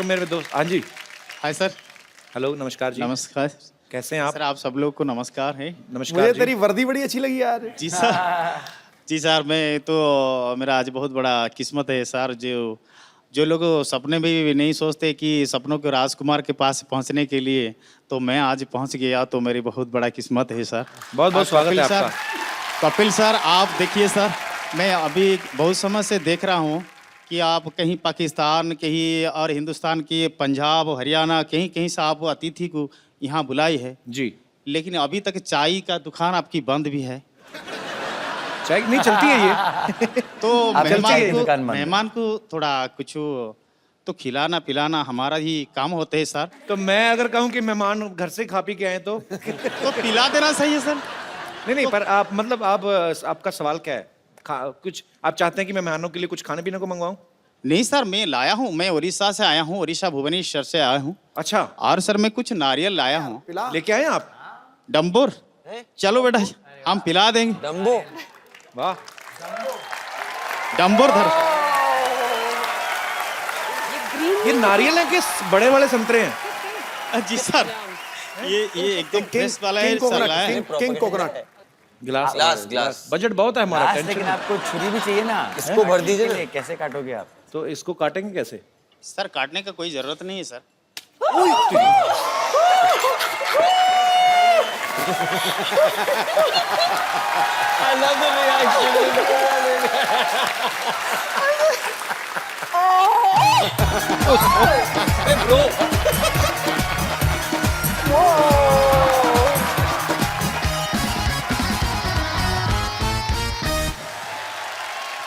तो मेरे दोस्त, हाँ जी, हाय सर। हेलो, नमस्कार जी। नमस्कार कैसे हैं आप? सर, आप सब लोग को नमस्कार है। नमस्कार मुझे जी। तेरी वर्दी बड़ी अच्छी लगी यार। जी सर। जी सर, मैं तो मेरा आज बहुत बड़ा किस्मत है सर। जो जो लोग सपने में भी नहीं सोचते कि सपनों के राजकुमार के पास पहुंचने के लिए, तो मैं आज पहुंच गया, तो मेरी बहुत बड़ा किस्मत है सर। बहुत बहुत स्वागत है कपिल सर, आपका। कपिल सर, आप देखिए सर, मैं अभी बहुत समय से देख रहा हूँ कि आप कहीं पाकिस्तान, कहीं और हिंदुस्तान की पंजाब, हरियाणा, कहीं कहीं से आप अतिथि को यहाँ बुलाई है, जी, लेकिन अभी तक चाय का दुकान आपकी बंद भी है। चाय नहीं चलती है ये। तो आप चाय की दुकान बंद है। मेहमान को थोड़ा कुछ तो खिलाना पिलाना हमारा ही काम होते है सर। तो मैं अगर कहूँ कि मेहमान घर से खा पी के आए तो तो पिला देना सही है सर। नहीं, पर आप मतलब आप आपका सवाल क्या है? कुछ आप चाहते हैं कि मैं मेहमानों के लिए कुछ खाने पीने को मंगवाऊं? नहीं सर, मैं लाया हूँ, मैं उड़ीसा से आया हूँ, उड़ीसा भुवनेश्वर से आया हूँ। अच्छा, और सर मैं कुछ नारियल लाया हूँ। लेके आए आप? डम्बोर, चलो बेटा हम पिला देंगे। डम्बो। वाह, डम्बोर धर। ये नारियल है कि बड़े वाले संतरे हैं? जी सर, ये एकदम फ्रेश वाला है सर, लाया है। King coconut. ग्लास। बजट बहुत है हमारा, टेंशन लेकिन नहीं। आपको छुरी भी चाहिए ना, इसको भर दीजिए। कैसे काटोगे आप? तो इसको काटेंगे कैसे? सर काटने का कोई जरूरत नहीं है सर।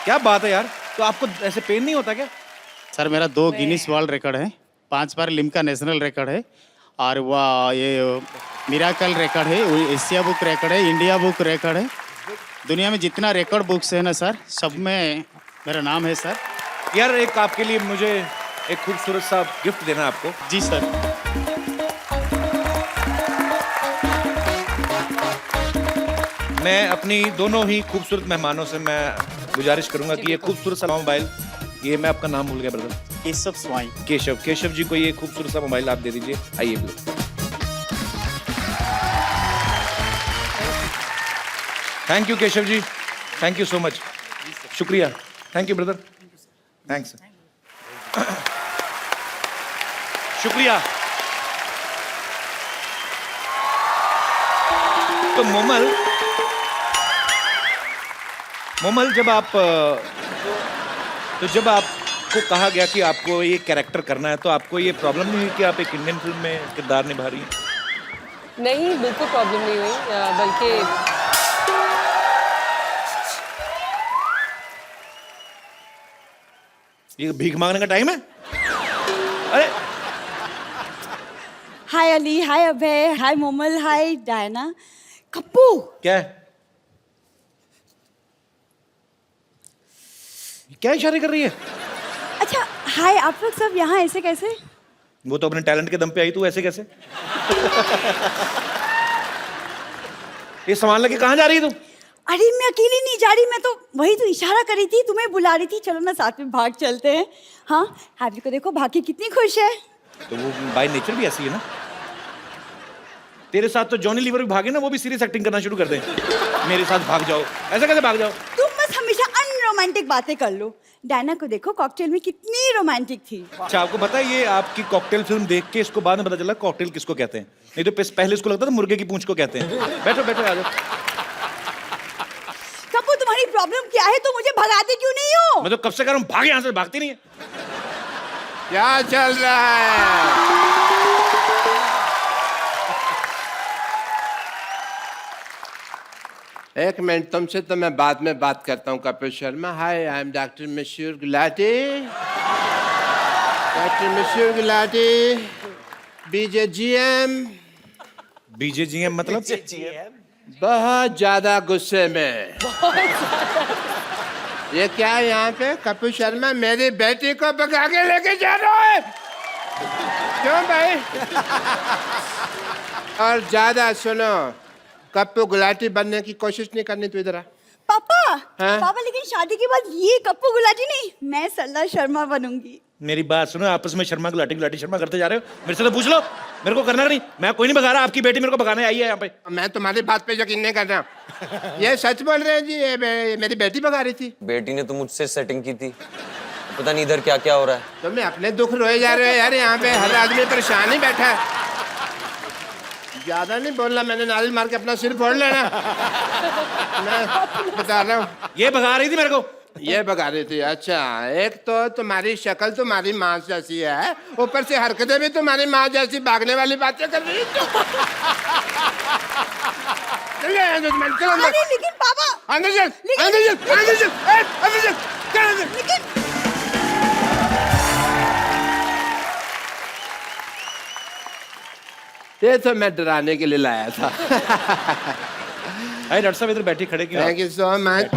क्या बात है यार, तो आपको ऐसे पेन नहीं होता क्या? सर मेरा 2 गिनीज वर्ल्ड रिकॉर्ड है, 5 बार लिम्का नेशनल रिकॉर्ड है, और वह ये मिराकल रिकॉर्ड है, वो एशिया बुक रिकॉर्ड है, इंडिया बुक रिकॉर्ड है। दुनिया में जितना रिकॉर्ड बुक्स है ना सर, सब में मेरा नाम है सर। यार एक आपके लिए मुझे एक खूबसूरत सा गिफ्ट देना है आपको। जी सर। मैं अपनी दोनों ही खूबसूरत मेहमानों से मैं गुजारिश करूंगा कि ये खूबसूरत सा मोबाइल, ये मैं आपका नाम भूल गया ब्रदर, केशव स्वाई। केशव जी को ये खूबसूरत सा मोबाइल आप दे दीजिए। आइए brother. Thank you Keshav ji, thank you so much, शुक्रिया, थैंक यू ब्रदर, थैंक्स, शुक्रिया। तो मोमल जब आपको कहा गया कि आपको ये कैरेक्टर करना है, तो आपको ये प्रॉब्लम नहीं हुई कि आप एक इंडियन फिल्म में किरदार निभा रही हैं? नहीं, बिल्कुल प्रॉब्लम नहीं हुई, बल्कि ये भीख मांगने का टाइम है? अरे हाय अली, हाय अभय, हाय मोमल, हाय डायना। कप्पू, क्या है? क्या इशारे कर रही है? अच्छा हाय, आप लोग सब यहाँ ऐसे कैसे? वो तो अपने टैलेंट के दम पे आई, तू ऐसे कैसे? ये सामान लेके कहाँ जा रही है तू? अरे मैं अकेली नहीं जा रही, मैं तो वही तो इशारा करी थी, तुम्हें बुला रही थी, चलो ना साथ में भाग चलते हैं। हाँ, हैप्पी को देखो, भागी कितनी खुश है। तो वो बाय नेचर भी ऐसी है ना। तेरे साथ तो जॉनी लीवर भी भागे ना, वो भी सीरियस एक्टिंग करना शुरू कर दे। मेरे साथ भाग जाओ, ऐसे कैसे भाग जाओ? तुम बस हमेशा अनरोमांटिक बातें कर लो। डायना को देखो, कॉकटेल में कितनी रोमांटिक थी। अच्छा, आपको पता है ये आपकी कॉकटेल फिल्म देख के इसको बाद में पता चला कॉकटेल किसको कहते हैं। नहीं तो पहले इसको लगता था मुर्गे की पूंछ को कहते हैं। बैठो आ जाओ। कप्पू, तुम्हारी प्रॉब्लम क्या है? तुम मुझे भगाते क्यों नहीं हो? मैं तो कब से कह रहा हूँ भाग यहाँ से, भागती नहीं है। क्या चल रहा है? एक मिनट, तुमसे तो मैं बाद में बात करता हूँ कपिल शर्मा। हाय, आई एम डॉक्टर मशहूर गुलाटी। डॉक्टर मशहूर गुलाटी, बीजेजीएम मतलब? बहुत ज्यादा गुस्से में। ये क्या है यहाँ पे? कपिल शर्मा मेरी बेटी को भगा के लेके जा रहा है। क्यों भाई? और ज्यादा सुनो, कप्पू गुलाटी बनने की कोशिश नहीं करनी। तू इधर आ। पापा हाँ? पापा लेकिन शादी के बाद ये कप्पू गुलाटी नहीं, मैं सरला शर्मा बनूंगी। मेरी बात सुनो, आपस में शर्मा गुलाटी गुलाटी शर्मा करते जा रहे हो। मेरे से तो पूछ लो, मेरे को करना नहीं, मैं कोई नहीं भगा रहा। आपकी बेटी मेरे को भगाने आई है यहाँ पे। मैं तुम्हारी बात पे यकीन नहीं कर रहा। ये सच बोल रहे हैं जी, ये मेरी बेटी भगा रही थी। बेटी ने तो मुझसे सेटिंग की थी, पता नहीं इधर क्या क्या हो रहा है। तो मैं अपने दुख रोए जा रहे हो यार, यहाँ पे हर आदमी परेशान ही बैठा है। ज्यादा नहीं बोलना, मैंने नारियल मार के अपना सिर फोड़ लेना। मैं बता रहा हूँ, ये भगा रही थी मेरे को। ये भगा रही थी। अच्छा, एक तो तुम्हारी शक्ल तुम्हारी माँ जैसी है, ऊपर से हरकतें भी तुम्हारी माँ जैसी, भागने वाली बातें कर रही है। चलो अंदर। अरे लेकिन पापा अंदर चल, अंदर चल, अंदर चल, अंदर चल, चल अंदर। लेकिन ये तो मैं डराने के लिए लाया था। अरे डॉक्टर साहब इधर बैठी खड़े क्यों? Thank you so much.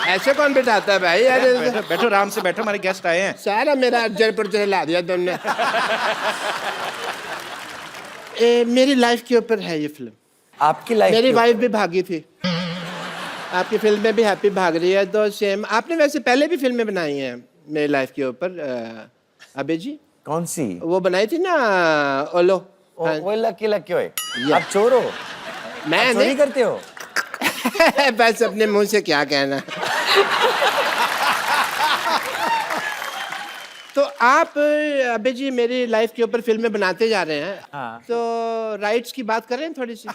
ऐसे कौन बिठाता है भाई? बैठो बैठो, आराम से बैठो, हमारे गेस्ट आए हैं। सारा मेरा जयपुर से हिला दिया तुमने। मेरी लाइफ के ऊपर है ये फिल्म। आपकी लाइफ मेरी वाइफ भी भागी थी, आपकी फिल्म में भी हैप्पी भाग रही है। तो सेम आपने वैसे पहले भी फिल्में बनाई हैं मेरी लाइफ के ऊपर। अबे जी कौन सी? वो बनाई थी ना, ओलो। वो लकी लकी होए। आप चोर हो? मैं चोरी नहीं करते हो? बस अपने मुंह से क्या कहना। तो आप अबे जी मेरी लाइफ के ऊपर फिल्में बनाते जा रहे हैं। हाँ। तो राइट्स की बात करें थोड़ी सी।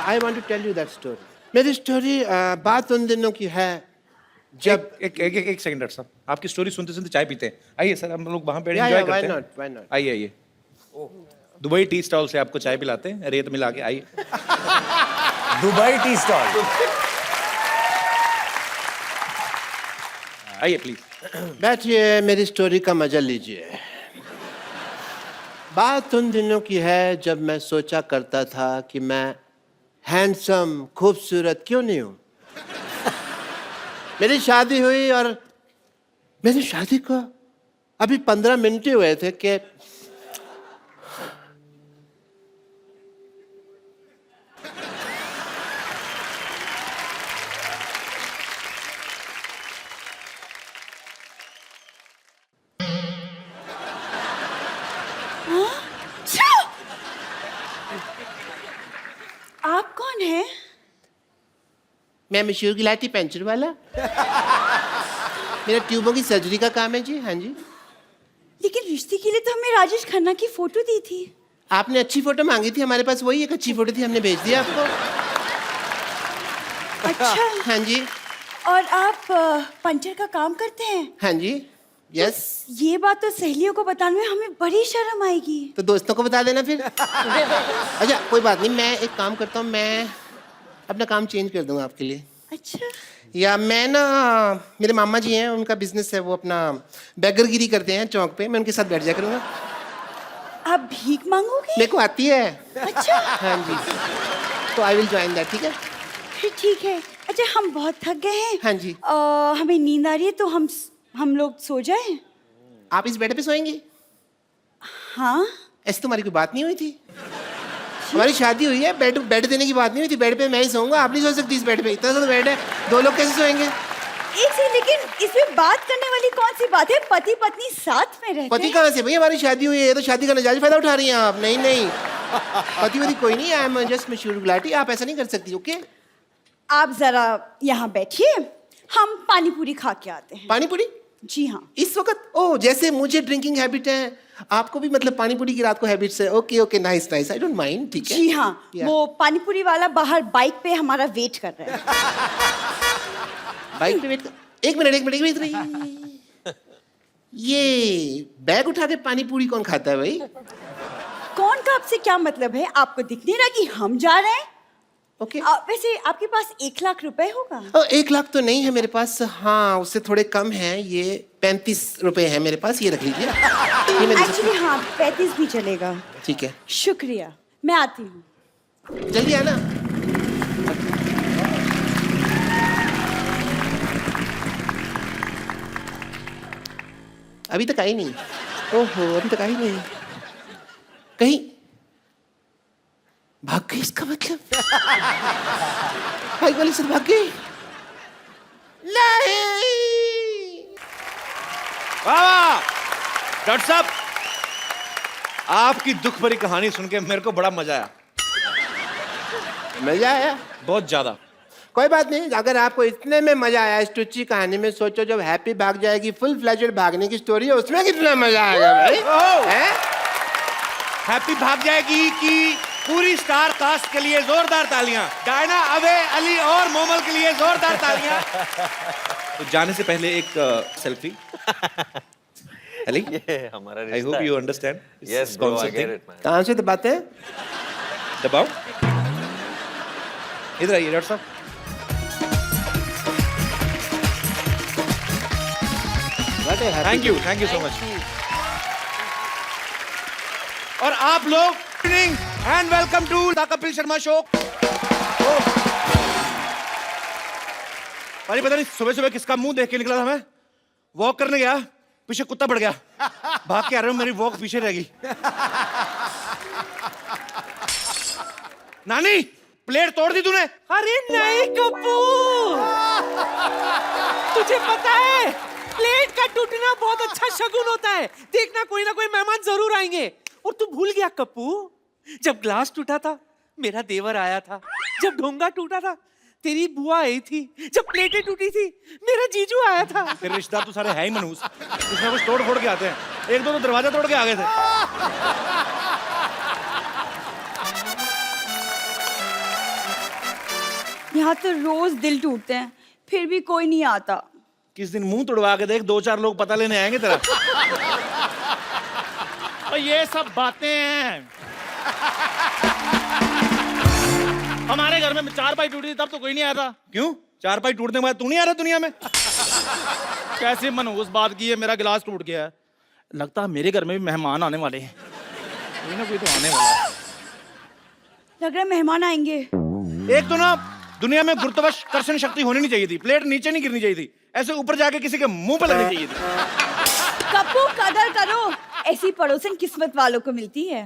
I want to tell you that story. मेरी स्टोरी बात उन दिनों की है जब एक सेकंड डॉक्टर साहब, आपकी स्टोरी सुनते सुनते चाय पीते हैं। आइए सर, हम लोग वहाँ पे एंजॉय करते हैं। Why not. आइए आइए, दुबई टी स्टॉल से आपको चाय पिलाते हैं, रेत मिला के। आइए। Dubai tea stall. आइए प्लीज। बैठिए, मेरी स्टोरी का मजा लीजिए। बात उन दिनों की है जब मैं सोचा करता था कि मैं हैंडसम खूबसूरत क्यों नहीं हूं। मेरी शादी हुई और मेरी शादी को अभी 15 मिनट ही हुए थे कि आप कौन है? मैं मशहूर गिलाटी पेंचर वाला। मेरा ट्यूबों की सर्जरी का काम है जी। हाँ जी। लेकिन रिश्ते के लिए तो हमें राजेश खन्ना की फोटो दी थी। आपने अच्छी फोटो मांगी थी, हमारे पास वही एक अच्छी फोटो थी, हमने भेज दिया आपको। अच्छा। हाँ जी। और आप पंचर का काम करते हैं? हाँ जी। यस। ये बात तो सहेलियों को बताने में हमें बड़ी शर्म आएगी। तो दोस्तों को बता देना फिर। अच्छा कोई बात नहीं, मैं एक काम करता हूँ, मैं अपना काम चेंज कर दूंगा आपके लिए। अच्छा। या मैं ना, मेरे मामा जी हैं, उनका बिजनेस है, वो अपना बैगरगिरी करते हैं चौक पे, मैं उनके साथ बैठ जाया करूँगा। आप भीख मांगोगे? मेरे को आती है। अच्छा। हाँ जी। तो आई विल ज्वाइन दैट। ठीक है। फिर ठीक है। अच्छा हम बहुत थक गए हैं। हाँ जी। हमें नींद आ रही है, तो हम लोग सो जाएं? आप इस बेड पे सोएंगे? हाँ। ऐसी तुम्हारी कोई बात नहीं हुई थी। हमारी शादी हुई है, बेड देने की बात नहीं हुई थी। बेड पे मैं ही सोऊंगा, आप नहीं सो सकती इस बेड पे। इतना सा बेड है, दो लोग कैसे सोएंगे? एक सेकंड, लेकिन इसमें बात करने वाली कौन सी बात है? पति पत्नी साथ में रहते पति हैं। कहाँ से भाई? हमारी शादी हुई है, ये तो शादी का नजायज फायदा उठा रही हैं आप। नहीं नहीं, पति वति कोई नहीं है। आई एम जस्ट मशहूर गुलाटी। आप ऐसा नहीं कर सकती। ओके। आप जरा यहाँ बैठिए, हम पानी पूरी खा के आते हैं। पानी पूरी जी हाँ। इस वक्त? ओ, जैसे मुझे ड्रिंकिंग हैबिट है, आपको भी मतलब पानी पूरी की रात को हैबिट्स है। Okay okay, nice nice, I don't mind. ठीक है जी हाँ। Yeah. वो पानी पूरी वाला बाहर बाइक पे हमारा वेट कर रहा है। बाइक पे वेट कर। एक मिनट। ये बैग उठा के पानी पूरी कौन खाता है भाई? कौन का आपसे क्या मतलब है? आपको दिख नहीं रहा कि हम जा रहे हैं? ओके। वैसे आपके पास 1 लाख रुपए होगा? 1 लाख तो नहीं है मेरे पास। हाँ, उससे थोड़े कम है। ये 35 रुपए है मेरे पास, ये रख लीजिए। ये मैं दे सकता एक्चुअली हाँ, 35 भी चलेगा। हूँ। ठीक है, शुक्रिया, मैं आती हूँ। जल्दी आना। अभी तक आई नहीं। ओहो, अभी तक आई नहीं। कहीं भाग गई इसका मतलब? भाई गोली सर भाग गई? नहीं। वाह डॉक्टर साहब, आपकी दुख भरी कहानी सुन के मेरे को बड़ा मजा आया, मजा आया? बहुत ज्यादा। कोई बात नहीं, अगर आपको इतने में मजा आया इस टुच्ची कहानी में, सोचो जब हैप्पी भाग जाएगी, फुल फ्लेजेड भागने की स्टोरी है, उसमें कितना मजा आएगा भाई। हैं? हैप्पी भाग जाएगी कि पूरी स्टार कास्ट के लिए जोरदार तालियां, डायना, अबे, अली और मोमल के लिए जोरदार तालियां। तो जाने से पहले एक सेल्फी। अली, ये हमारा I hope you understand. Yes, bro, I get it, man. कहाँ से दबाते हैं? दबाओ, इधर आइए डॉक्टर साहब। Thank you so much. और आप लोग and welcome to the Kapil Sharma show. अरे पता नहीं सुबह सुबह किसका मुंह देख के निकला था, मैं वॉक करने गया, पीछे कुत्ता बढ़ गया, भाग के आ रहा हूं, मेरी वॉक पीछे रह गई। नानी, प्लेट तोड़ दी तूने? अरे नहीं कपूर, तुझे पता है प्लेट का टूटना बहुत अच्छा शगुन होता है। देखना कोई ना कोई मेहमान जरूर आएंगे। और तू भूल गया कप्पू, जब ग्लास टूटा था मेरा देवर आया था, जब ढोंगा टूटा था तेरी बुआ आई थी, जब प्लेटें टूटी थी मेरा जीजू आया था। तेरे रिश्तेदार तो सारे है ही मनहूस, कुछ ना कुछ तोड़ फोड़ के आते हैं। एक दो तो दरवाजा तोड़ के आ गए थे। यहाँ तो रोज दिल टूटते हैं, फिर भी कोई नहीं आता। किस दिन मुंह तोड़वा के देख, दो चार लोग पता लेने आएंगे तेरा। और ये सब बातें हैं। हमारे घर में चारपाई टूटी थी तब तो कोई नहीं आया था। क्यों? चारपाई टूटने के बाद तू नहीं आ रहा दुनिया में? कैसे मनहूस बात की है, मेरा गिलास टूट गया है। लगता है मेरे घर में भी मेहमान आने वाले हैं, कोई ना कोई तो आने वाला है। लग रहा है मेहमान आएंगे। एक तो ना दुनिया में गुरुत्वाकर्षण शक्ति होनी नहीं चाहिए थी, प्लेट नीचे नहीं गिरनी चाहिए थी, ऐसे ऊपर जाके किसी के मुंह पे लगनी चाहिए थी। कप्पू कदर करो, ऐसी पड़ोसन किस्मत वालों को मिलती है।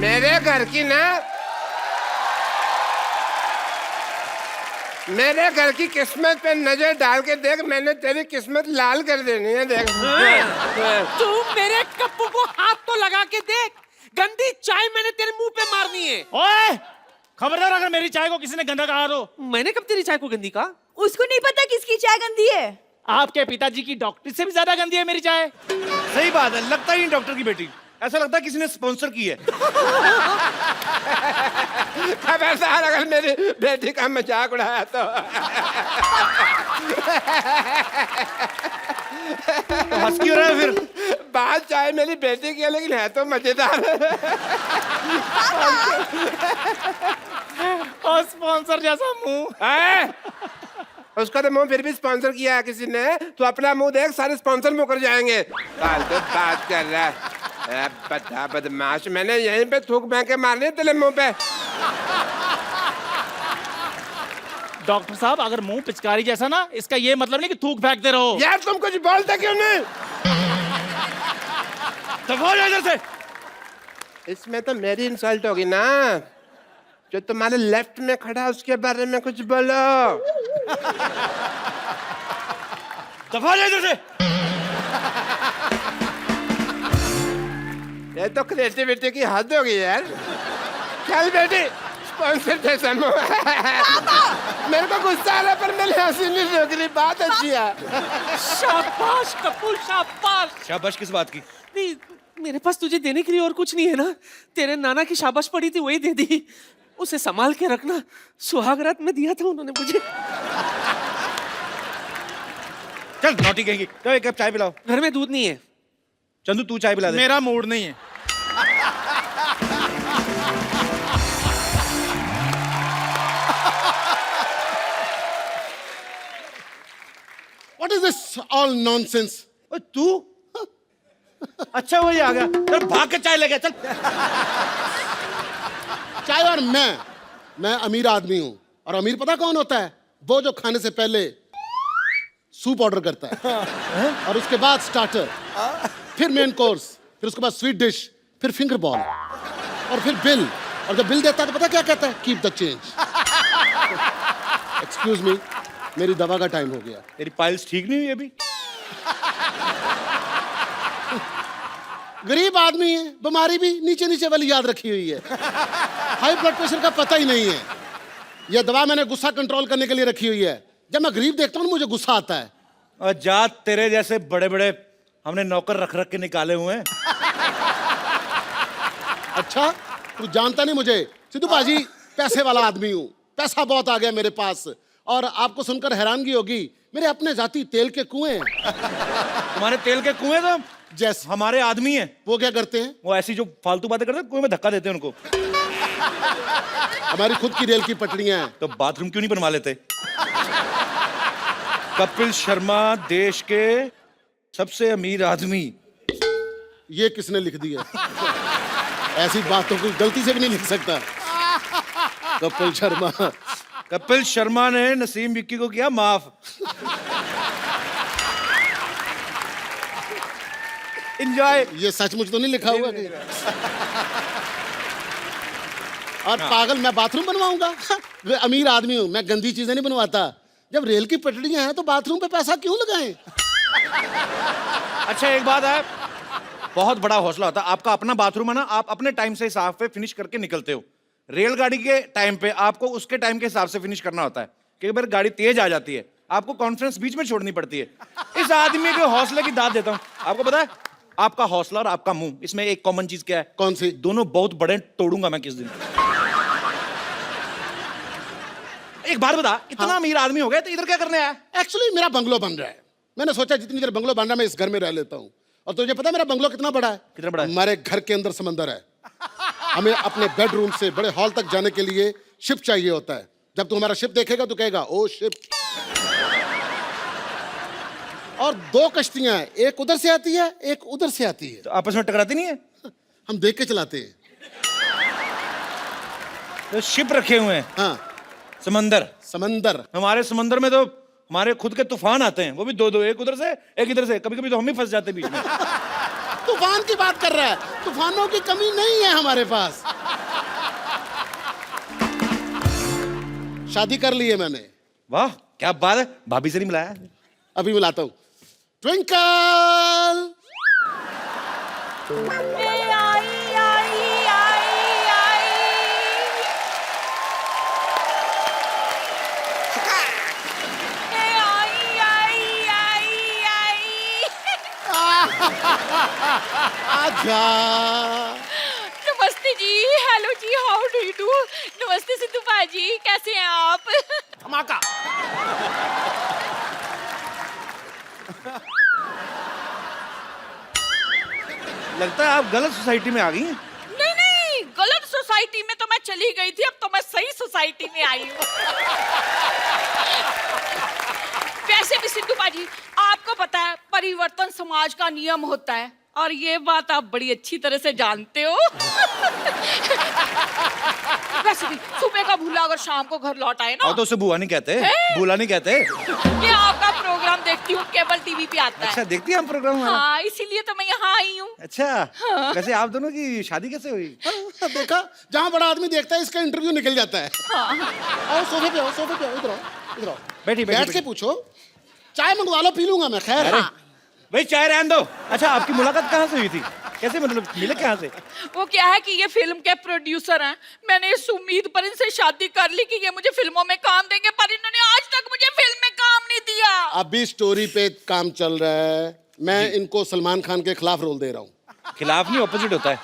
मेरे घर की ना, मेरे घर की किस्मत पे नजर डाल के देख, मैंने तेरी किस्मत लाल कर देनी है। देख तू मेरे कप्पू को हाथ तो लगा के देख, गंदी चाय मैंने तेरे मुंह पे मारनी है। ओए, खबरदार अगर मेरी चाय को किसी ने गंदा कहा तो। मैंने कब तेरी चाय को गंदी कहा? उसको नहीं पता किसकी चाय गंदी है। आपके पिताजी की डॉक्टर से भी ज्यादा गंदी है मेरी चाय। सही बात है, लगता ही नहीं डॉक्टर की बेटी, ऐसा लगता है किसी ने स्पॉन्सर की है। खबरदार अगर मेरी बेटी का मजाक उड़ाया तो। हंस क्यों रहा है फिर? बात चाहे मेरी बेटी की है, लेकिन है तो मजेदार। और स्पॉन्सर जैसा मुंह। उसका तो मुंह फिर भी स्पॉन्सर किया है किसी ने, तो अपना मुंह देख, सारे स्पॉन्सर मुकर जाएंगे। फालतू बात कर रहा है, बता बदमाश। मैंने यहीं पे थूक फेंक के मारने तेरे मुंह पे। डॉक्टर साहब, अगर मुंह पिचकारी जैसा ना, इसका ये मतलब नहीं कि थूक फेंकते रहो। यार तुम कुछ बोलते क्यों नहीं? दफा हो जा इधर से। इसमें तो मेरी इंसल्ट होगी ना। जो तुम्हारे लेफ्ट में खड़ा है उसके बारे में कुछ बोलो। दफा हो जा इधर से। ये तो क्रिएटिविटी की हद होगी यार। चल बेटी, स्पॉन्सर जैसा मुंह। मेरे को गुस्सा आ रहा है पर मेरी हंसी नहीं रोक रही। बात अच्छी है। शाबाश कपूर, शाबाश। शाबाश किस बात की? नहीं, मेरे पास तुझे देने के लिए और कुछ नहीं है ना। तेरे नाना की शाबाश पड़ी थी, वही दे दी। उसे संभाल के रखना, सुहागरात में दिया था उन्होंने मुझे। चल नौटी कहेंगी, तो एक कप चाय पिलाओ। घर में दूध नहीं है। चंदू तू चाय पिला दे। मेरा मूड नहीं है। What is this all nonsense? ओ तू? अच्छा वही आ गया, चल भाग के चाय ले गया, चल। चाय और मैं अमीर आदमी हूं, और अमीर पता कौन होता है? वो जो खाने से पहले सूप ऑर्डर करता है और उसके बाद स्टार्टर, फिर मेन कोर्स, फिर उसके बाद स्वीट डिश, फिर फिंगर बॉल और फिर बिल। और जब बिल देता है तो पता क्या कहता है? Keep the change. Excuse me, मेरी दवा का टाइम हो गया। तेरी पाइल्स ठीक नहीं हुई अभी? गरीब आदमी है, बीमारी भी नीचे नीचे वाली याद रखी हुई है। हाई ब्लड प्रेशर का पता ही नहीं है। यह दवा मैंने गुस्सा कंट्रोल करने के लिए रखी हुई है। जब मैं गरीब देखता हूँ मुझे गुस्सा आता है। और जा, तेरे जैसे बड़े बड़े हमने नौकर रख रख के निकाले हुए हैं। अच्छा, तू जानता नहीं मुझे। सिद्धू बाजी पैसे वाला आदमी हूँ, पैसा बहुत आ गया मेरे पास। और आपको सुनकर हैरानगी होगी, मेरे अपने जाति तेल के कुएं हैं। तुम्हारे तेल के कुएं तो जैसे हमारे आदमी हैं। वो क्या करते हैं? वो ऐसी जो फालतू बातें करते हैं, कुएं में धक्का देते हैं उनको। हमारी खुद की रेल की पटरियां हैं। तो बाथरूम क्यों नहीं बनवा लेते? कपिल शर्मा देश के सबसे अमीर आदमी। ये किसने लिख दिया? ऐसी बातों को गलती से भी नहीं लिख सकता। कपिल शर्मा। कपिल शर्मा ने नसीम विक्की को किया माफ। एंजॉय। ये सचमुच तो नहीं लिखा हुआ कि? और पागल, मैं बाथरूम बनवाऊंगा? मैं अमीर आदमी हूं, मैं गंदी चीजें नहीं बनवाता। जब रेल की पटरियां हैं तो बाथरूम पे पैसा क्यों लगाएं? अच्छा एक बात है, बहुत बड़ा हौसला होता है। आपका अपना बाथरूम है ना, आप अपने टाइम से हिसाब पे फिनिश करके निकलते हो। रेलगाड़ी के टाइम पे आपको उसके टाइम के हिसाब से फिनिश करना होता है। कई बार गाड़ी तेज आ जाती है, आपको कॉन्फ्रेंस बीच में छोड़नी पड़ती है। इस आदमी के हौसले की दाद देता हूं। आपको पता है, आपका हौसला और आपका मुंह, इसमें एक कॉमन चीज क्या है? कौन सी? दोनों बहुत बड़े, तोड़ूंगा मैं किस दिन। एक बात बता, इतना अमीर आदमी हो गया तो इधर क्या करने आया? एक्चुअली मेरा बंगलो बन रहा है। मैंने सोचा जितनी देर बंगलो बन रहा है मैं इस घर में रह लेता हूँ। और तुझे पता है मेरा बंगलो कितना बड़ा है? कितना बड़ा है? हमारे घर के अंदर समंदर है। हमें अपने बेडरूम से बड़े हॉल तक जाने के लिए शिप चाहिए होता है। जब तू हमारा शिप देखेगा तो कहेगा ओ शिप। और 2 कश्तियां हैं, एक उधर से आती है, एक उधर से आती है। तो आपस में टकराती नहीं है? हम देख के चलाते हैं। तो शिप रखे हुए हैं। हाँ, समंदर। समंदर। हमारे समंदर में तो हमारे खुद के तूफान आते हैं, वो भी 2-2, एक उधर से एक इधर से। कभी कभी तो हम ही फंस जाते हैं बीच में। तूफान की बात कर रहा है? तूफानों की कमी नहीं है हमारे पास। शादी कर ली है मैंने। वाह क्या बात है। भाभी से नहीं मिलाया? अभी मिलाता हूँ। ट्विंकल। आजा। नमस्ते जी, हेलो जी, हाउ डू यू डू? नमस्ते सिद्धू भाजी, कैसे हैं आप? धमाका। लगता है आप गलत सोसाइटी में आ गई हैं। नहीं नहीं, गलत सोसाइटी में तो मैं चली गई थी, अब तो मैं सही सोसाइटी में आई हूँ। वैसे भी सिद्धू भाजी, आपको पता है परिवर्तन समाज का नियम होता है, और ये बात आप बड़ी अच्छी तरह से जानते हो। वैसे भी सुबह का भूला अगर शाम को घर लौट आए ना, और तो उसे बुआ नहीं कहते, भूला नहीं कहते। ये आपका प्रोग्राम देखती हूँ, केबल टीवी पे आता है। अच्छा देखती है हम प्रोग्राम हमारा? हाँ, इसीलिए तो मैं यहाँ आई हूँ। अच्छा वैसे आप दोनों की शादी कैसे हुई? देखा, जहाँ बड़ा आदमी देखता है इसका इंटरव्यू निकल जाता है। आओ सोफे पे आओ, सोफे पे आओ, इधर आओ, इधर आओ। बैठी बैठ के पूछो। चाय मंगवा लो, पी लूंगा मैं। खैर भाई चाय रहने दो। अच्छा आपकी मुलाकात कहाँ से हुई थी? कैसे, मतलब मिले कहाँ से? वो क्या है कि ये फिल्म के प्रोड्यूसर हैं। मैंने इस उम्मीद पर इनसे शादी कर ली कि ये मुझे फिल्मों में काम देंगे, पर इन्होंने आज तक मुझे फिल्म में काम नहीं दिया। अभी स्टोरी पे काम चल रहा है। मैं इनको सलमान खान के खिलाफ रोल दे रहा हूँ। खिलाफ नहीं, ऑपोजिट होता है।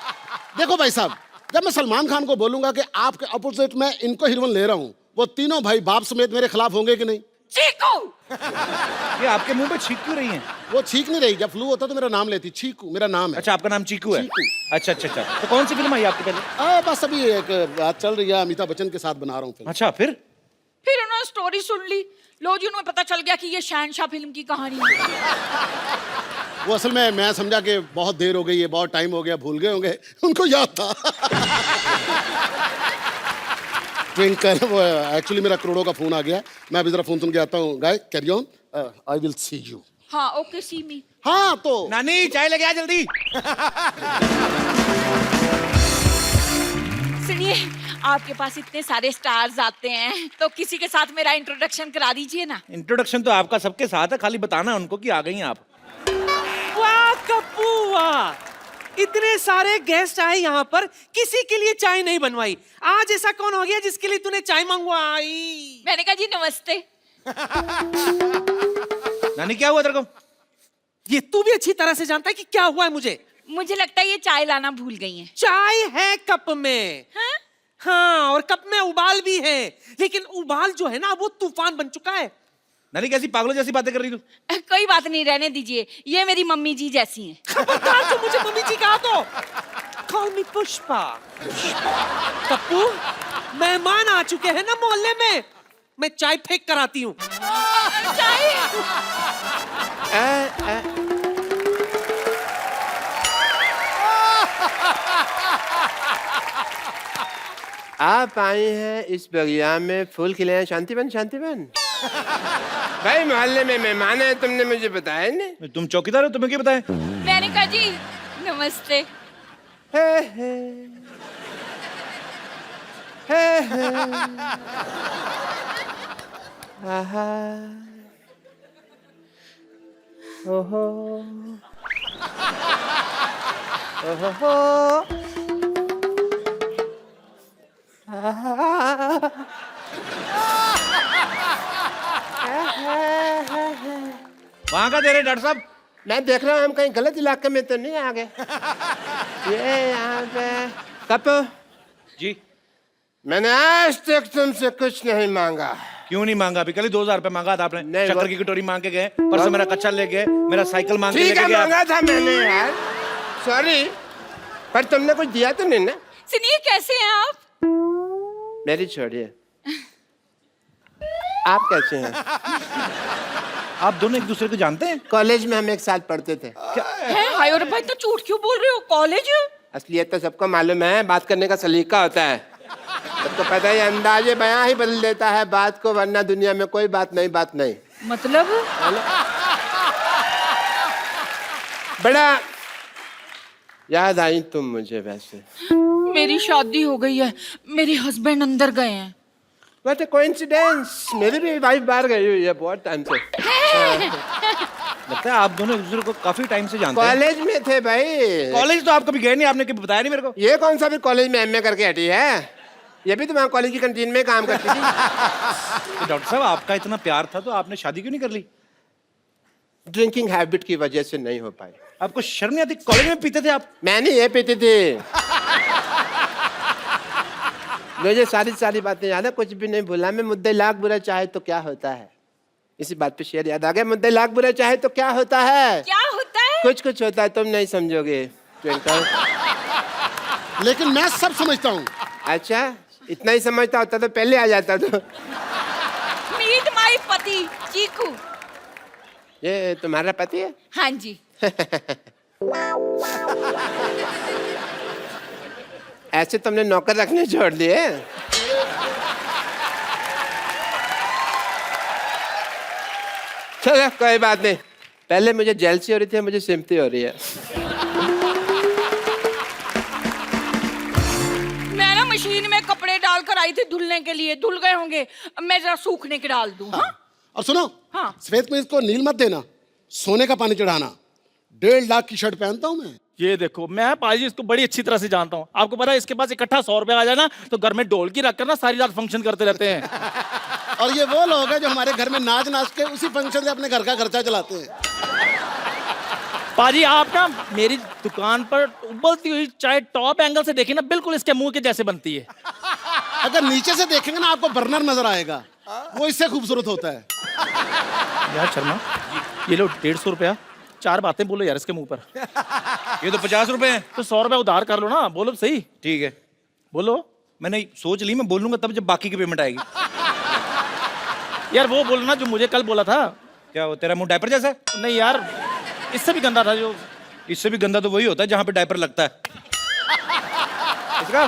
देखो भाई साहब, जब मैं सलमान खान को बोलूंगा कि आपके अपोजिट मैं इनको हीरोइन ले रहा हूँ, वो तीनों भाई बाप समेत मेरे खिलाफ होंगे कि नहीं? चीकू। ये आपके मुंह पे छींक क्यों रही हैं? वो छींक नहीं रही। जब फ्लू होता तो मेरा नाम लेती। चीकू मेरा नाम है। अच्छा आपका नाम चीकू है? चीकू। अच्छा अच्छा अच्छा। तो कौन सी फिल्म आई आपकी पहले? बस अभी एक बात चल रही है, अमिताभ बच्चन के साथ बना रहा हूँ फिल्म। अच्छा फिर उन्होंने स्टोरी सुन ली, लो जी, उन्हें पता चल गया कि ये शहनशाह फिल्म की कहानी है। वो असल में मैं समझा कि बहुत देर हो गई है, बहुत टाइम हो गया, भूल गए होंगे, उनको याद था। ट्विंकल, वो एक्चुअली मेरा करोड़ों का फोन आ गया। मैं अभी जरा फोन सुन के आता हूँ। Guy carry on, I will see you. हाँ ओके सी मी। हाँ तो नानी चाय लेके आ जल्दी। सुनिए, आपके पास इतने सारे स्टार्स आते हैं तो किसी के साथ मेरा इंट्रोडक्शन करा दीजिए ना। इंट्रोडक्शन तो आपका सबके साथ है, खाली बताना उनको कि आ गई हैं आप। वाह कप्पू वाह, इतने सारे गेस्ट आए यहाँ पर, किसी के लिए चाय नहीं बनवाई। आज ऐसा कौन हो गया जिसके लिए तूने चाय मंगवाई? मैंने कहा जी नमस्ते। नानी क्या हुआ तेरे को? ये तू भी अच्छी तरह से जानता है कि क्या हुआ है मुझे। मुझे लगता है ये चाय लाना भूल गई हैं। चाय है कप में। हाँ? हाँ, और कप में उबाल भी है, लेकिन उबाल जो है ना वो तूफान बन चुका है। नानी कैसी पागलों जैसी बातें कर रही तू? कोई बात नहीं, रहने दीजिए, ये मेरी मम्मी जी जैसी हैं। खबरदार तो मुझे मम्मी जी कहा तो। Call me Pushpa. कप्पू, मेहमान आ चुके हैं ना मोहल्ले में, मैं चाय फेंक कर आती हूँ। चाय? आप आई हैं इस बगिया में फूल खिले हैं, शांतिवन शांतिवन। भाई मोहल्ले में मेहमान है, तुमने मुझे बताया नहीं। तुम चौकीदार हो, तुम्हें क्या बताएं? मैंने कहा जी नमस्ते। हे हे हे हे आहा ओहो ओहो वहां का दे रहे डॉक्टर साहब? मैं देख रहा हूँ हम कहीं गलत इलाके में तो नहीं आ गए। ये यहाँ पे कप जी। मैंने आज तक तुमसे कुछ नहीं मांगा। क्यों नहीं मांगा? अभी कल ही 2000 रुपए मांगा था आपने। नहीं, शक्कर वो- की कटोरी मांग के गए, परसों मेरा कच्चा ले गए, मेरा साइकिल मांग के ठीक लेके है गए आप। मांगा था मैंने यार, सॉरी, पर तुमने कुछ दिया तो नहीं ना। सुनिए, कैसे हैं आप? मेरी छोड़िए, आप कैसे हैं? आप दोनों एक दूसरे को जानते हैं? कॉलेज में हम एक साथ पढ़ते थे। हैं? हाय और भाई, तो झूठ क्यों बोल रहे हो? कॉलेज? असलियत तो सबको मालूम है, बात करने का सलीका होता है। सबको पता है, अंदाजे बयां ही बदल देता है बात को, वरना दुनिया में कोई बात नहीं। मतलब? बड़ा याद आई तुम मुझे वैसे। मेरी शादी हो गई है, मेरे हस्बैंड अंदर गए हैं। What a coincidence! मेरी भी वाइफ बाहर गई हुई है बहुत टाइम से। लगता है आप दोनों एक दूसरे को काफी टाइम से जानते हैं। कॉलेज में थे भाई। कॉलेज तो आप कभी गए नहीं, आपने कभी बताया नहीं मेरे को। ये कौन सा भी कॉलेज में एमए करके हटी है? ये भी तो वहाँ कॉलेज की कैंटीन में काम करती थी। तो डॉक्टर साहब, आपका इतना प्यार था तो आपने शादी क्यों नहीं कर ली? ड्रिंकिंग हैबिट की वजह से नहीं हो पाई। आपको शर्म नहीं आती? कॉलेज में पीते थे आप? मैंने ये पीती थी। मुझे सारी बातें याद है, कुछ भी नहीं भूला मैं। मुद्दे लाख बुरा चाहे तो क्या होता है, इसी बात पे शेर याद आ गया। मुद्दे लाख बुरा चाहे तो क्या होता है? क्या होता है? कुछ होता है, तुम नहीं समझोगे ट्विंकल। लेकिन मैं सब समझता हूँ। अच्छा, इतना ही समझता होता तो पहले आ जाता। तो मीट माई पति चीकू। ये तुम्हारा पति है? हाँ जी। ऐसे तुमने नौकर रखने छोड़ दिए? चलो कोई बात नहीं, पहले मुझे जेलसी हो रही थी, मुझे सिम्पथी हो रही है। मैं ना मशीन में कपड़े डालकर आई थी धुलने के लिए, धुल गए होंगे, मैं जरा सूखने के डाल दूं। हाँ? और सुनो, हाँ। सफेद में इसको नील मत देना, सोने का पानी चढ़ाना। 1.5 लाख की शर्ट पहनता हूँ मैं। ये देखो, मैं पाजी इसको बड़ी अच्छी तरह से जानता हूँ। आपको पता है, इसके पास इकट्ठा 100 रुपया आ जाए ना तो घर में ढोलकी रखकर ना सारी रात फंक्शन करते रहते हैं। और ये वो लोग हैं जो हमारे घर में नाच के उसी फंक्शन से अपने घर का खर्चा चलाते हैं। पाजी, आप ना मेरी दुकान पर उबलती हुई चाय टॉप एंगल से देखिए ना, बिल्कुल इसके मुंह के जैसे बनती है। अगर नीचे से देखेंगे ना, आपको बर्नर नजर आएगा, वो इससे खूबसूरत होता है। यार शर्मा, ये लो 150 रुपया, 4 बातें बोलो यार इसके मुंह पर। ये तो 50 रुपए हैं। तो 100 रुपया उधार कर लो ना, बोलो सही। ठीक है, बोलो। मैंने सोच ली, मैं बोलूंगा तब जब बाकी की पेमेंट आएगी। यार वो बोलो ना जो मुझे कल बोला था। क्या वो तेरा मुंह डायपर जैसा है? नहीं यार, इससे भी गंदा था जो। इससे भी गंदा तो वही होता है जहां पे डायपर लगता है। इसका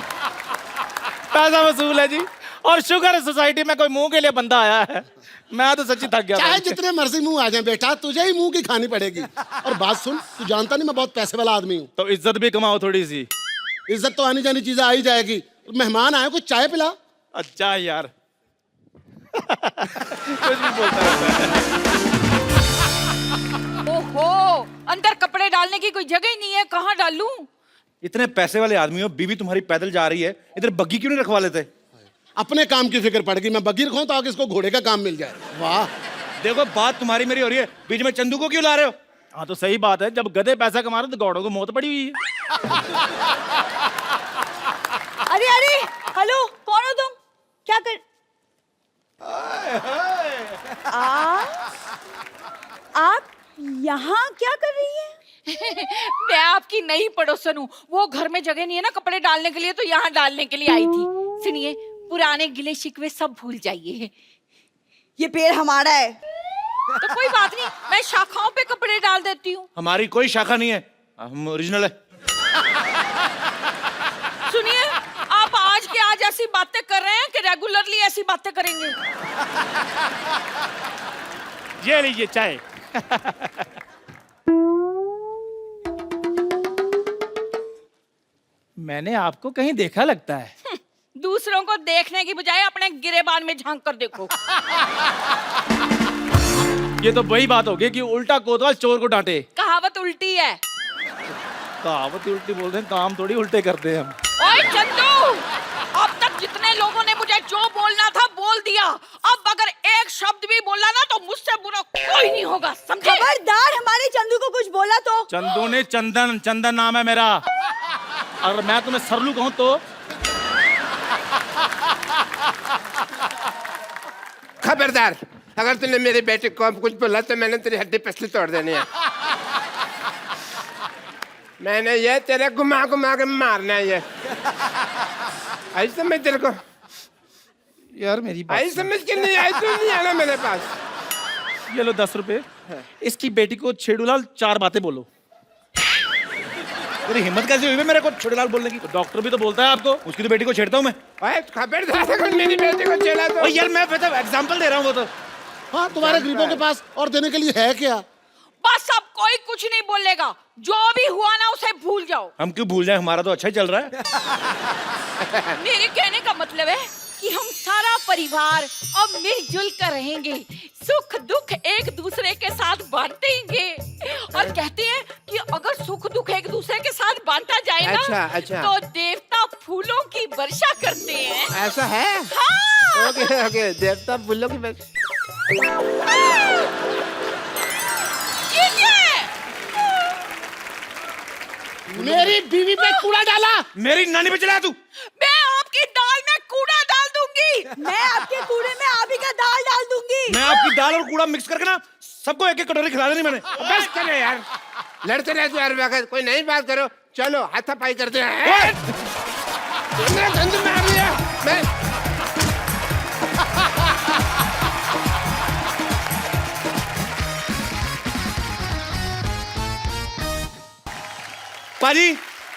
पैसा वसूल है जी, और शुगर है सोसाइटी में कोई मुंह के लिए बंदा आया है। मैं तो सच्ची थक गया चाहे था। जितने मर्जी मुंह आ जाए बेटा, तुझे ही मुंह की खानी पड़ेगी। और बात सुन, तू जानता नहीं मैं बहुत पैसे वाला आदमी हूँ। तो इज्जत भी कमाओ थोड़ी सी। इज्जत तो आनी जानी चीजें आ ही जाएगी। मेहमान आए, कुछ चाय पिला। अच्छा यार। कुछ भी बोलता रहता है। ओहो, अंदर कपड़े डालने की कोई जगह ही नहीं है, कहाँ डालूं? इतने पैसे वाले आदमी हो, बीवी तुम्हारी पैदल जा रही है, इधर बग्गी क्यों नहीं रखवा लेते? अपने काम की फिक्र पड़ गई। मैं बगीर खाऊं तो आगे इसको घोड़े का काम मिल जाए। वाह, देखो बात तुम्हारी मेरी हो रही है, बीच में चंदू को क्यों ला रहे हो? हाँ तो सही बात है, जब गधे पैसा कमा रहे तो गौड़ों को मौत पड़ी हुई है। अरे अरे, हेलो, कौन हो तुम? क्या कर आप यहाँ क्या कर रही हैं? मैं आपकी नई पड़ोसन हूँ। वो घर में जगह नहीं है ना कपड़े डालने के लिए, तो यहाँ डालने के लिए आई थी। सुनिए, पुराने गिले शिकवे सब भूल जाइए। ये पेड़ हमारा है। तो कोई बात नहीं, मैं शाखाओं पे कपड़े डाल देती हूँ। हमारी कोई शाखा नहीं है, हम ओरिजिनल है। सुनिए, आप आज के आज ऐसी बातें कर रहे हैं कि रेगुलरली ऐसी बातें करेंगे? ये लीजिए चाय। मैंने आपको कहीं देखा लगता है। दूसरों को देखने की बजाय अपने गिरेबान में झांक कर देखो। ये तो वही बात हो गई कि उल्टा कोतवाल चोर को डांटे। कहावत उल्टी है। कहावत उल्टी बोलते हैं, काम थोड़ी उल्टे करते हैं हम। ओए चंदू, अब तक जितने लोगों ने मुझे जो बोलना था बोल दिया। अब अगर एक शब्द भी बोला ना तो मुझसे बुरा कोई नहीं होगा, समझे? खबरदार, हमारे चंदू को कुछ बोला तो। चंदू ने चंदन, चंदन नाम है मेरा। अगर मैं तुम्हें सरलू कहूं तो खबरदार, अगर तूने मेरे बेटे को कुछ बोला तो मैंने तेरी हड्डी पसली तोड़ देनी है। मैंने ये तेरे घुमा घुमा के मारना है। ये आई समझ तेरे को? यार मेरी बात आई समझ के नहीं आई, तू नहीं आना मेरे पास। ये लो 10 रुपए। इसकी बेटी को छेड़ूलाल 4 बातें बोलो। तेरी हिम्मत कैसे हुई है मेरे को छोटेलाल बोलने की? तो डॉक्टर भी तो बोलता है आपको। उसकी तो बेटी को छेड़ता हूँ मैं। ओए खबरदार, अगर मेरी बेटी को छेड़ा तो। ओ यार, मैं एग्जांपल दे रहा हूँ। वो तो हाँ, तुम्हारे गरीबों के पास और देने के लिए है क्या? बस अब कोई कुछ नहीं बोलेगा। जो भी हुआ ना उसे भूल जाओ। हम क्यों भूल जाए, हमारा तो अच्छा ही चल रहा है। मेरे कहने का मतलब है कि हम सारा परिवार अब मिलजुल कर रहेंगे, सुख दुख एक दूसरे के साथ बांटेंगे। और कहते हैं कि अगर सुख दुख एक दूसरे के साथ बांटा जाए ना, अच्छा। तो देवता फूलों की वर्षा करते हैं। ऐसा है? हाँ। ओके, देवता फूलों की ये क्या है? मेरी बीवी पे कूड़ा डाला। मेरी नानी पे चला तू। मैं आपकी दाल में कूड़ा डाल दूंगी। मैं आपके कूड़े में आप ही का दाल डाल दूंगी। मैं आपकी दाल और कूड़ा मिक्स करके ना सबको एक एक कटोरी खिला देनी मैंने। बस करे यार, लड़ते रहते यार। वक्त कोई नई बात करो, चलो हाथापाई करते हैं। तुमने धंधे में आ लिया। मैं पाजी,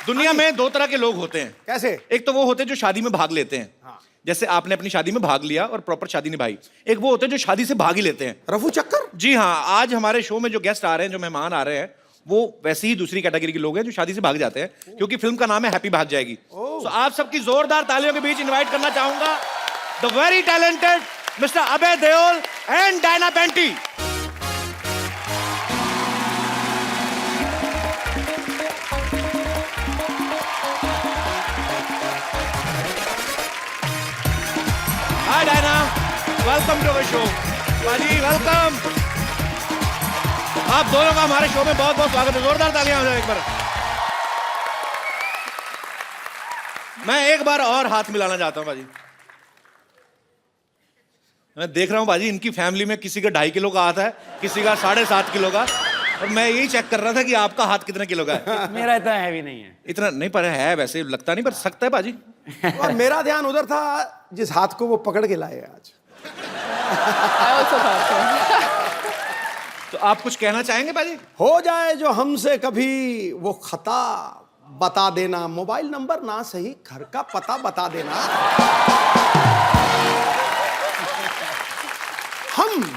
दुनिया में 2 तरह के लोग होते हैं। कैसे? एक तो वो होते हैं जो शादी में भाग लेते हैं। जैसे आपने अपनी शादी में भाग लिया और प्रॉपर शादी निभाई। एक वो होते हैं जो शादी से भाग ही लेते हैं। रफू चक्कर। जी हाँ, आज हमारे शो में जो गेस्ट आ रहे हैं, जो मेहमान आ रहे हैं, वो वैसे ही दूसरी कैटेगरी के लोग हैं जो शादी से भाग जाते हैं, क्योंकि फिल्म का नाम है हैप्पी भाग जाएगी। तो आप सबकी जोरदार तालियों के बीच इनवाइट करना चाहूंगा the very talented mister Abhay Deol and Diana Penty. Hi Diana, welcome to the show. पाजी वेलकम। आप दोनों का हमारे शो में बहुत बहुत स्वागत है। जोरदार तालियां हो जाए एक बार। मैं एक बार और हाथ मिलाना चाहता हूं बाजी। मैं देख रहा हूं बाजी, इनकी फैमिली में किसी का 2.5 किलो का हाथ है, किसी का 7.5 किलो का। और मैं यही चेक कर रहा था कि आपका हाथ कितने किलो का है। मेरा इतना हैवी नहीं है। इतना नहीं, पर है वैसे, लगता नहीं, पर सकता है बाजी। और मेरा ध्यान उधर था जिस हाथ को वो पकड़ के लाए आज। तो आप कुछ कहना चाहेंगे बाजी? हो जाए जो हमसे कभी वो खता, बता देना। मोबाइल नंबर ना सही, घर का पता बता देना। हम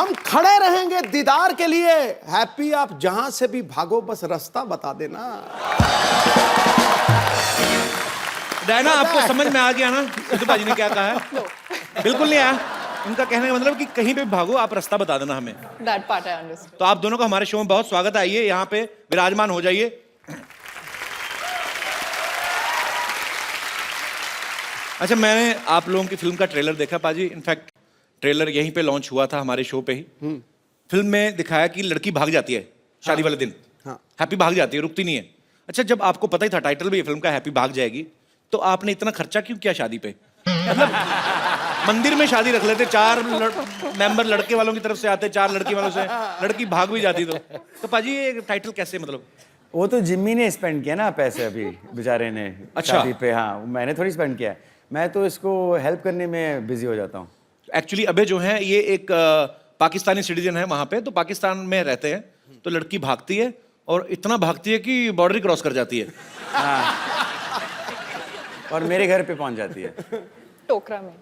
हम खड़े रहेंगे दीदार के लिए। हैप्पी आप जहां से भी भागो, बस रास्ता बता देना। डायना, आपको समझ में आ गया ना सिद्धू पाजी ने क्या कहा है? बिल्कुल नहीं आया। उनका कहने का मतलब कि कहीं पे भी भागो, आप रास्ता बता देना हमें। That part I understood. तो आप दोनों का हमारे शो में बहुत स्वागत है। आइए यहाँ पे विराजमान हो जाइए। अच्छा, मैंने आप लोगों की फिल्म का ट्रेलर देखा पाजी। इनफैक्ट ट्रेलर यहीं पे लॉन्च हुआ था हमारे शो पे ही। फिल्म में दिखाया कि लड़की भाग जाती है शादी वाले दिन। हैप्पी भाग जाती है, रुकती नहीं है। अच्छा, जब आपको पता ही था टाइटल भी ये फिल्म का हैप्पी भाग जाएगी, तो आपने इतना खर्चा क्यों किया शादी पे? मतलब मंदिर में शादी रख लेते, 4 मेंबर लड़के वालों की तरफ से आते, 4 लड़की वालों से, लड़की भाग भी जाती। तो पाजी ये टाइटल कैसे, मतलब? वो तो जिम्मी ने स्पेंड किया ना पैसे अभी बेचारे ने। अच्छा। शादी पे। हाँ, मैंने थोड़ी स्पेंड किया है। मैं तो इसको हेल्प करने में बिजी हो जाता हूँ। एक्चुअली अबे जो है ये एक पाकिस्तानी सिटीजन है वहां पे, तो पाकिस्तान में रहते हैं। तो लड़की भागती है और इतना भागती है कि बॉर्डर ही क्रॉस कर जाती है। हाँ। और मेरे घर पे पहुंच जाती है। टोकरा में।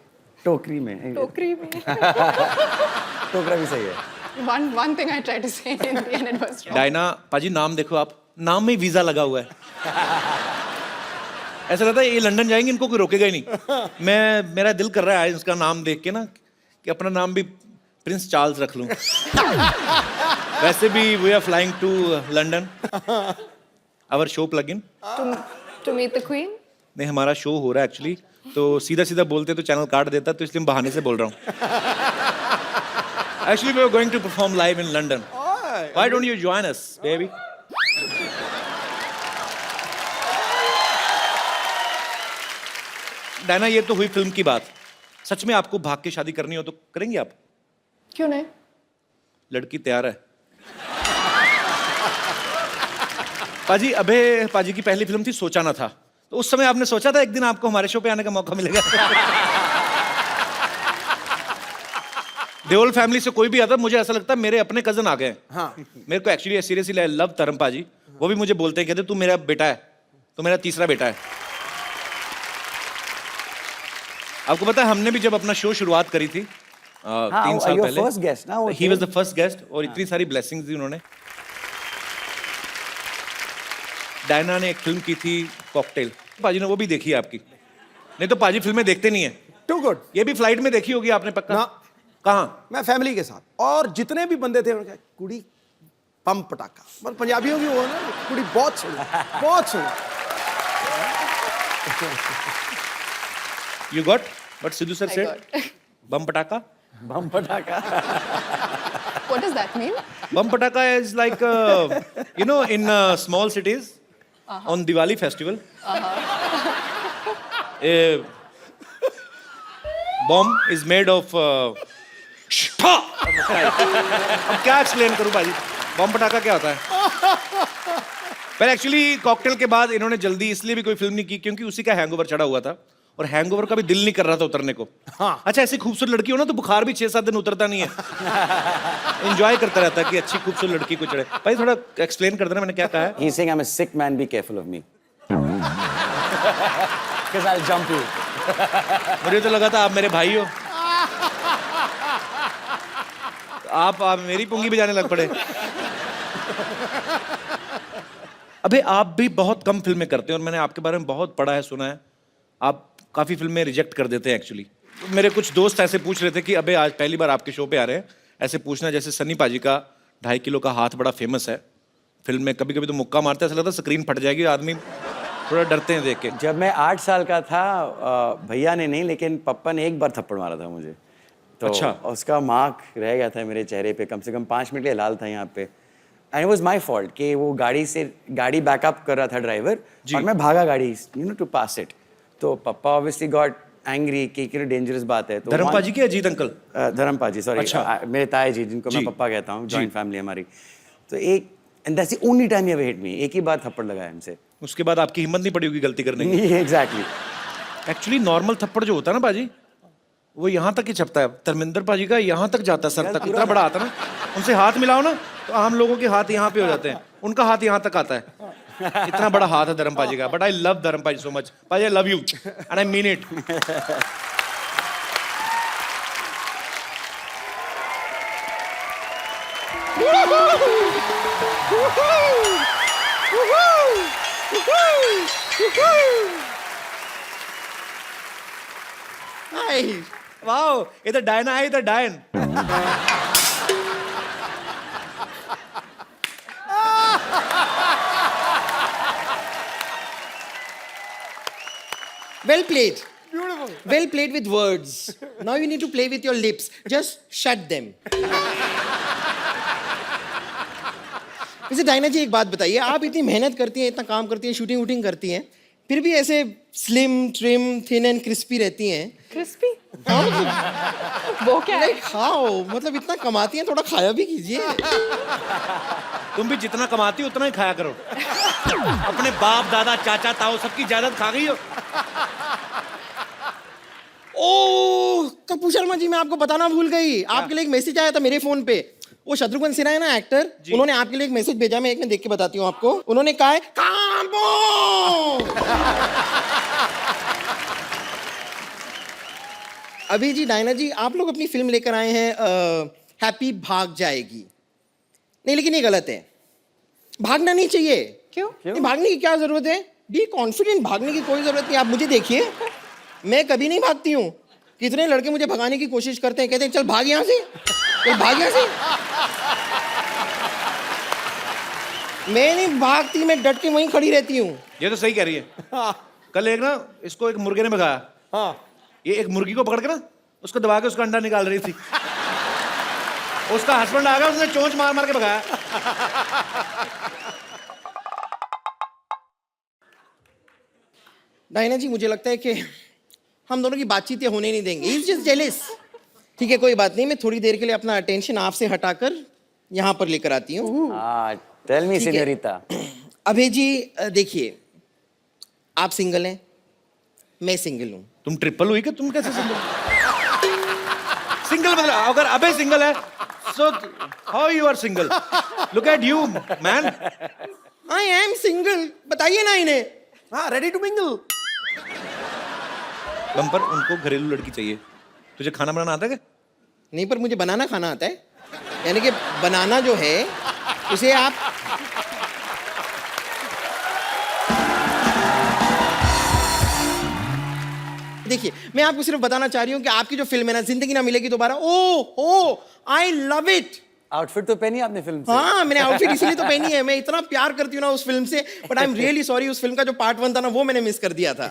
टोकरी में। टोकरी में। टोकरा भी सही है। One thing I tried to say in the end it was wrong. Diana पाजी, नाम देखो आप, नाम में वीजा लगा हुआ है। ऐसा लगता है ये लंदन जाएंगे, इनको कोई रोकेगा ही नहीं। मेरा दिल कर रहा है इसका नाम देख के ना कि अपना नाम भी प्रिंस चार्ल्स रख लूं। वैसे भी we are flying to London. Our show plug in To meet the queen? नहीं, हमारा शो हो रहा है एक्चुअली, तो सीधा सीधा बोलते तो चैनल काट देता, तो इसलिए बहाने से बोल रहा हूँ। Actually we are going to perform live in London. Why don't you join us baby? Diana, ये तो हुई फिल्म की बात। सच में आपको भाग के शादी करनी हो तो करेंगी आप? क्यों नहीं? लड़की तैयार है। पाजी, अबे पाजी की पहली फिल्म थी सोचा ना था, तो उस समय आपने सोचा था एक दिन आपको हमारे शो पे आने का मौका मिलेगा? देओल फैमिली से कोई भी आता, मुझे ऐसा लगता है मेरे अपने कजन आ गए। हाँ। मेरे को एक्चुअली सीरियसली आई लव तरम पाजी। वो भी मुझे बोलते हैं, कहते तू मेरा बेटा है, तो मेरा तीसरा बेटा है। आपको पता है हमने भी जब अपना शो शुरुआत करी थी 3 साल पहले, फर्स्ट गेस्ट ना वो। He was the first guest, और इतनी सारी ब्लेसिंग्स दी उन्होंने। डायना ने एक फिल्म की थी कॉकटेल, पाजी ने वो भी देखी है आपकी? नहीं तो पाजी फिल्में देखते नहीं है। Too good. ये भी फ्लाइट में देखी होगी आपने पक्का? ना। कहाँ? मैं फैमिली के साथ, और जितने भी बंदे थे उन्होंने कहा कुड़ी बम पटाखा, मतलब पंजाबियों की वो ना, कुड़ी बहुत सुनी, बहुत सुनी। You got what Sidhu sir I said? got. Bum pataka? बम पटाखा। What does that mean? Bum pataka is like, you know, in small cities, on Diwali festival, a bomb is made of अब क्या explain करूं भाई? बम पटाखा क्या होता है? पर एक्चुअली कॉकटेल के बाद इन्होंने जल्दी इसलिए भी कोई फिल्म नहीं की क्योंकि उसी का हैंगओवर चढ़ा हुआ था, और हैंगओवर का भी दिल नहीं कर रहा था उतरने को। हाँ। अच्छा, ऐसी खूबसूरत लड़की हो ना तो बुखार भी 6-7 दिन उतरता नहीं है। एंजॉय करता रहता है कि अच्छी खूबसूरत लड़की को चढ़े। भाई थोड़ा एक्सप्लेन कर देना मैंने क्या कहा है। He's saying I'm a sick man, be careful of me. Because I'll jump you. मुझे तो लगा था आप मेरे भाई हो, आप मेरी पुंगी बजाने लग पड़े। अबे आप भी बहुत कम फिल्में करते हैं, और मैंने आपके बारे में बहुत पढ़ा है, सुना है। आप काफी फिल्में रिजेक्ट कर देते हैं एक्चुअली। मेरे कुछ दोस्त ऐसे पूछ रहे थे कि अबे आज पहली बार आपके शो पे आ रहे हैं, ऐसे पूछना जैसे सन्नी पाजी का 2.5 किलो का हाथ बड़ा फेमस है फिल्म में, कभी कभी तो मुक्का मारते हैं, ऐसा लगता है स्क्रीन फट जाएगी, आदमी थोड़ा डरते हैं देख के। जब मैं 8 साल का था, भैया ने नहीं लेकिन पप्पा ने एक बार थप्पड़ मारा था मुझे, तो अच्छा। उसका मार्क रह गया था मेरे चेहरे पे, कम से कम 5 मिनट के लिए लाल था यहाँ पे। And it was my fault कि वो गाड़ी बैकअप कर रहा था ड्राइवर, और मैं भागा गाड़ी, you know, to pass it. तो पप्पा ऑब्वियसली गॉट एंग्री कि डेंजरस बात है। तो धर्म पाजी की अजीत अंकल? धर्म पाजी, सॉरी। अच्छा। मेरे ताए जी, जिनको मैं पप्पा कहता हूँ, जॉइंट फैमिली हमारी। तो एक, and that's the only time he ever hit me, एक ही बार थप्पड़ लगाया हमसे। उसके बाद आपकी हिम्मत नहीं पड़ी होगी गलती करने की। एग्जैक्टली। एक्चुअली नॉर्मल थप्पड़ जो होता है ना पाजी, वो यहाँ तक ही छपता है। धर्मेंद्र पाजी का यहाँ तक जाता है, सर तक, इतना बड़ा आता है ना। उनसे हाथ मिलाओ ना तो आम लोगों के हाथ यहाँ पे हो जाते हैं, उनका हाथ यहाँ तक आता है। इतना बड़ा हाथ है धर्म पाजी का। बट आई लव धर्म पाजी सो मच। पाजी, I love you and I mean it. Wow, इधर डायना है, इधर डायन। Well played. Beautiful. Well played with words. Now you need to play with your lips. Just shut them. वैसे Diana जी एक बात बताइए, आप इतनी मेहनत करती हैं, इतना काम करती हैं, शूटिंग वूटिंग करती हैं, फिर भी ऐसे slim trim thin and crispy रहती हैं। Crispy? हाँ, मतलब वो क्या है? खाओ, मतलब इतना कमाती हैं, थोड़ा खाया भी कीजिए। तुम भी जितना कमाती हो उतना ही खाया करो। अपने बाप दादा चाचा ताऊ सबकी जायदाद खा गई हो। ओह कपूर शर्मा जी, मैं आपको बताना भूल गई, आपके लिए एक मैसेज आया था मेरे फोन पे। वो शत्रुघ्न सिन्हा है ना एक्टर, उन्होंने आपके लिए एक मैसेज भेजा, मैं एक में देख के बताती हूँ आपको। उन्होंने कहा है कांबो। अभी जी डायना जी, आप लोग अपनी फिल्म लेकर आए हैं हैप्पी भाग जाएगी। नहीं लेकिन ये गलत है, भागना नहीं चाहिए। क्यों? नहीं, भागने की क्या जरूरत है? बी कॉन्फिडेंट, भागने की कोई जरूरत नहीं। आप मुझे देखिए, मैं कभी नहीं भागती हूँ। कितने लड़के मुझे भगाने की कोशिश करते हैं, कहते हैं चल भाग यहाँ से, चल भाग यहाँ से। मैं नहीं भागती, मैं डट के वहीं खड़ी रहती हूँ। ये तो सही कह रही है। कल एक ना इसको एक मुर्गे ने भगाया। हाँ, ये एक मुर्गी को पकड़ के ना उसको दबा के उसका अंडा निकाल रही थी। उसका हस्बैंड आ गया, उसने चोंच मार मार के भगाया। डायना जी मुझे लगता है कि हम दोनों की बातचीत ये होने नहीं देंगे। He's just jealous। ठीक है, कोई बात नहीं, मैं थोड़ी देर के लिए अपना अटेंशन आपसे हटाकर यहाँ पर लेकर आती हूँ। टेल मी ठीक है। सीनियोरिटा। अभय जी देखिए, आप सिंगल हैं, मैं सिंगल हूँ। तुम ट्रिपल हुई कि तुम कैसे सिंगल? सिंगल मतलब अगर अबे सिंगल है, so how you are single? Look at you, man. I am single। बताइए ना इन्हें। हाँ, रेडी टू मिंगल। बम्पर, उनको घरेलू लड़की चाहिए। तुझे खाना बनाना आता है क्या? नहीं, पर मुझे बनाना खाना आता है। यानी कि बनाना जो है उसे आप देखिए, मैं आपको सिर्फ बताना चाह रही हूँ कि आपकी जो फिल्म है ना, जिंदगी ना मिलेगी दोबारा। ओ आई लव इट। आउटफिट तो पहनी आपने फिल्म से? हाँ, मैंने आउटफिट इसीलिए तो पहनी है। मैं इतना प्यार करती हूँ ना उस फिल्म से, but I am really sorry, उस फिल्म का जो पार्ट 1 था ना, वो मैंने मिस कर दिया था।